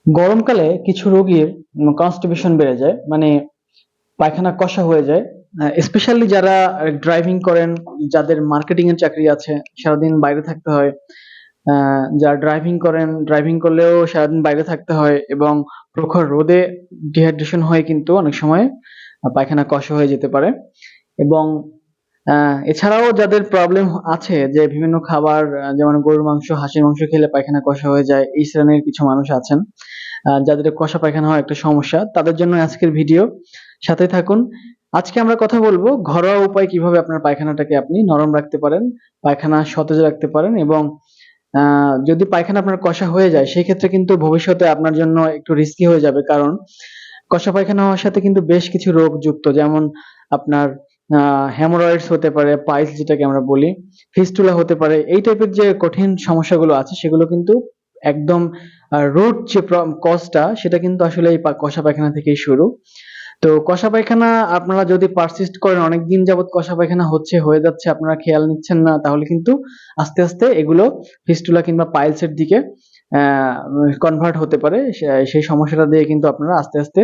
গরমকালে কিছু রোগীর কনস্টিপেশন বেড়ে যায়, মানে পায়খানা কষা হয়ে যায়। স্পেশালি যারা ড্রাইভিং করেন, যাদের মার্কেটিং এর চাকরি আছে, সারাদিন বাইরে থাকতে হয়। যারা ড্রাইভিং করেন, ড্রাইভিং করলেও সারাদিন বাইরে থাকতে হয় এবং প্রখর রোদে ডিহাইড্রেশন হয়ে কিন্তু অনেক সময় পায়খানা কষা হয়ে যেতে পারে। এবং এছাড়াও যাদের প্রবলেম আছে যে বিভিন্ন খাবার, যেমন গরুর মাংস, হাঁসের মাংস খেলে পায়খানা কষা হয়ে যায়, এই শ্রেণীর কিছু মানুষ আছেন যাদের কষা পায়খানা হয় একটা সমস্যা, তাদের জন্য আজকের ভিডিও। সাথে থাকুন। আজকে আমরা কথা বলবো ঘরোয়া উপায় কিভাবে আপনার পায়খানাটাকে আপনি নরম রাখতে পারেন, পায়খানা সতেজ রাখতে পারেন। এবং যদি পায়খানা আপনার কষা হয়ে যায় সেই ক্ষেত্রে কিন্তু ভবিষ্যতে আপনার জন্য একটু রিস্কি হয়ে যাবে, কারণ কষা পায়খানা হওয়ার সাথে কিন্তু বেশ কিছু রোগ যুক্ত, যেমন আপনার হেমোরয়েডস হতে পারে, পাইলস যেটাকে আমরা বলি, ফিস্টুলা হতে পারে। এই টাইপের যে কঠিন সমস্যাগুলো আছে সেগুলো কিন্তু একদম রুট যে কজটা, সেটা কিন্তু আসলে এই কষা পায়খানা থেকেই শুরু। তো কষা পায়খানা আপনারা যদি পারসিস্ট করেন, অনেকদিন যাবত কষা পায়খানা হয়ে যাচ্ছে, আপনারা খেয়াল নিচ্ছেন না, তাহলে কিন্তু আস্তে আস্তে এগুলো ফিস্টুলা কিংবা পাইলস এর দিকে কনভার্ট হতে পারে। সেই সমস্যাটা দিয়ে কিন্তু আপনারা আস্তে আস্তে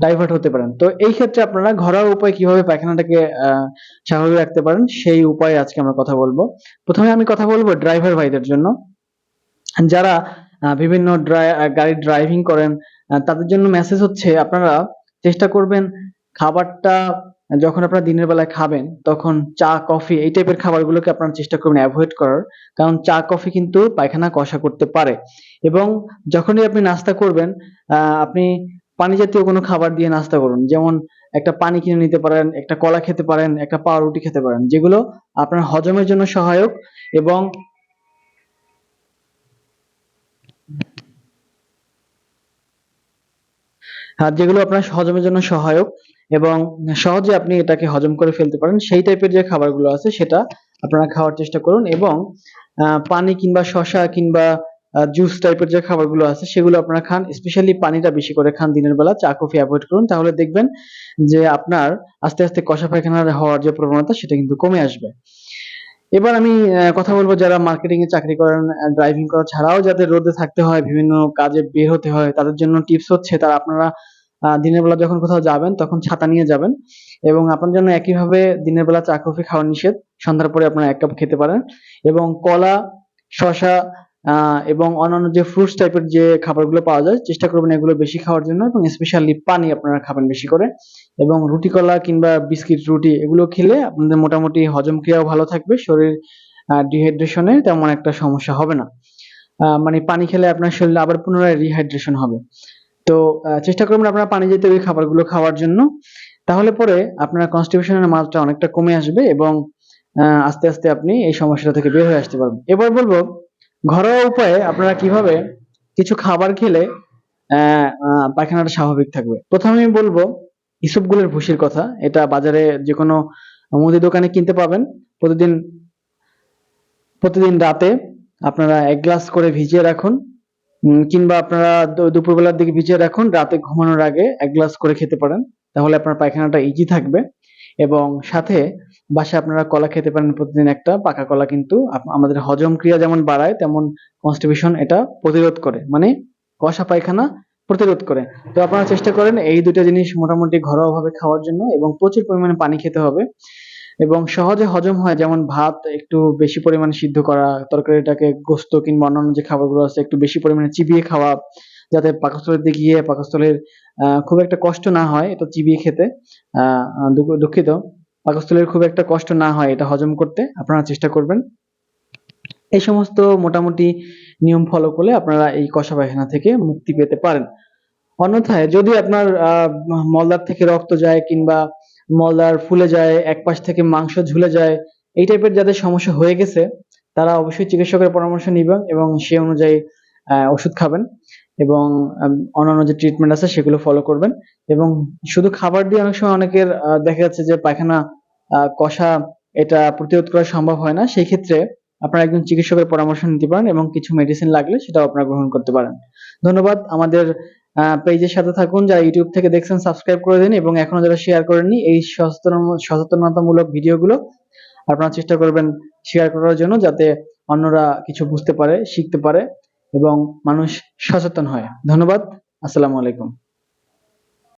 ডাইভার্ট হতে পারেন। তো এই ক্ষেত্রে আপনারা ঘরোয়া উপায় কিভাবে পায়খানাটাকে স্বাভাবিক রাখতে পারেন সেই উপায়ে আজকে আমরা কথা বলবো। প্রথমে আমি কথা বলবো ড্রাইভার ভাইদের জন্য, যারা বিভিন্ন গাড়ি ড্রাইভিং করেন। তাদের জন্য মেসেজ হচ্ছে, আপনারা চেষ্টা করবেন খাবারটা যখন আপনারা দিনের বেলায় খাবেন, তখন চা কফি এই টাইপের খাবারগুলোকে আপনারা চেষ্টা করবেন অ্যাভয়েড করার। কারণ চা কফি কিন্তু পায়খানা কষা করতে পারে। এবং যখনই আপনি নাস্তা করবেন, আপনি পানি জাতীয় কোনো খাবার দিয়ে নাস্তা করুন, যেমন একটা পানি কিনে নিতে পারেন, একটা কলা খেতে পারেন, একটা পাউরুটি খেতে পারেন, যেগুলো আপনার হজমের জন্য সহায়ক এবং যেগুলো আপনার হজমের জন্য সহায়ক এবং সহজে আপনি এটাকে হজম করে ফেলতে পারেন, সেই টাইপের যে খাবারগুলো আছে সেটা আপনারা খাওয়ার চেষ্টা করুন। এবং পানি কিংবা শসা কিংবা জুস টাইপের যে খাবারগুলো আছে সেগুলো আপনারা খান। স্পেশালি পানিটা বেশি করে খান দিনের বেলা, চা কফি অ্যাভয়েড করুন। তাহলে দেখবেন যে আপনার আস্তে আস্তে কষা পায়খানা হওয়ার যে প্রবণতা সেটা কিন্তু কমে আসবে। এবার আমি কথা বলবো যারা মার্কেটিং এ চাকরি করেন, ড্রাইভিং করা ছাড়াও যাদের রোদে থাকতে হয়, বিভিন্ন কাজে বের হতে হয়, তাদের জন্য টিপস হচ্ছে, তারা আপনারা দিনের বেলা যখন কোথাও যাবেন তখন ছাতা নিয়ে যাবেন। এবং আপনার জন্য একইভাবে দিনের বেলা চা কফি খাওয়া নিষেধ, সন্ধ্যার পরে আপনারা 1 কাপ খেতে পারেন। এবং কলা, শসা এবং অন্যান্য যে ফ্রুটস টাইপের যে খাবারগুলো পাওয়া যায় চেষ্টা করবেন এগুলো বেশি খাওয়ার জন্য, এবং স্পেশালি পানি আপনারা খাবেন বেশি করে। এবং রুটি কলা কিংবা বিস্কিট রুটি এগুলো খেলে আপনাদের মোটামুটি হজম ক্রিয়াও ভালো থাকবে, শরীর ডিহাইড্রেশনে তেমন একটা সমস্যা হবে না। মানে পানি খেলে আপনার শরীরে আবার পুনরায় রিহাইড্রেশন হবে। তো চেষ্টা করবেন আপনারা পানি জাতীয় ওই খাবারগুলো খাওয়ার জন্য। তাহলে পরে আপনার কনস্টিপেশনের মাত্রা অনেকটা কমে আসবে এবং আস্তে আস্তে আপনি এই সমস্যাটা থেকে বের হয়ে আসতে পারবেন। এবার বলবো ঘরোয়া উপায়ে আপনারা কিভাবে কিছু খাবার খেলে পায়খানাটা স্বাভাবিক থাকবে। প্রথমে আমি বলবো ইসবগুলের ভুসির কথা। এটা বাজারে যেকোনো মুদি দোকানে কিনতে পাবেন। প্রতিদিন প্রতিদিন রাতে আপনারা 1 গ্লাস করে ভিজিয়ে রাখুন, কিংবা আপনারা দুপুরবেলার দিকে ভিজিয়ে রাখুন, রাতে ঘুমানোর আগে 1 গ্লাস করে খেতে পারেন। তাহলে আপনার পায়খানাটা ইজি থাকবে। এবং সাথে বাসায় আপনারা কলা খেতে পারেন প্রতিদিন একটা, পাকা কলা কিন্তু আমাদের হজম ক্রিয়া যেমন বাড়ায়, তেমন কনস্টিপেশন এটা প্রতিরোধ করে, মানে কষা পায়খানা প্রতিরোধ করে। তো আপনারা চেষ্টা করেন এই 2টা জিনিস মোটামুটি ঘরোয়াভাবে খাওয়ার জন্য, এবং প্রচুর পরিমাণে পানি খেতে হবে। এবং সহজে হজম হয়, যেমন ভাত একটু বেশি পরিমাণে সিদ্ধ করা, তরকারিটাকে গোস্ত কিংবা অন্যান্য যে খাবারগুলো আছে একটু বেশি পরিমাণে চিবিয়ে খাওয়া, যাতে পাকস্থলীর দিকে গিয়ে পাকস্থলীর খুব একটা কষ্ট না হয় এটা চিবিয়ে খেতে। দুঃখিত, পাকস্থলীর খুব একটা কষ্ট না হয় এটা হজম করতে আপনারা চেষ্টা করবেন। এই সমস্ত মোটামুটি নিয়ম ফলো করলে আপনারা এই কষা পায়খানা থেকে মুক্তি পেতে পারেন। অন্যথায় যদি আপনার মলদ্বার থেকে রক্ত যায় কিংবা মলদ্বার ফুলে যায়, এক পাশ থেকে মাংস ঝুলে যায়, এই টাইপের যাদের সমস্যা হয়ে গেছে তারা অবশ্যই চিকিৎসকের পরামর্শ নিবেন এবং সে অনুযায়ী ওষুধ খাবেন। এবং অন্যান্য যে ট্রিটমেন্ট আছে সেগুলো ফলো করবেন। এবং শুধু খাবার দিয়ে অনেক সময় অনেকের দেখা যাচ্ছে যে পায়খানা কষা এটা প্রতিরোধ করা সম্ভব হয় না, সেই ক্ষেত্রে আপনারা একজন চিকিৎসকের পরামর্শ নিতে পারেন এবং কিছু মেডিসিন লাগলে সেটাও আপনারা গ্রহণ করতে পারেন। ধন্যবাদ। আমাদের পেজের সাথে থাকুন। যারা ইউটিউব থেকে দেখছেন সাবস্ক্রাইব করে দিন, এবং এখনো যারা শেয়ার করেননি এই সচেতনতামূলক ভিডিওগুলো আপনারা চেষ্টা করবেন শেয়ার করার জন্য, যাতে অন্যরা কিছু বুঝতে পারে, শিখতে পারে। এবং মানুষ সচেতন হয়। ধন্যবাদ। আসসালামু আলাইকুম।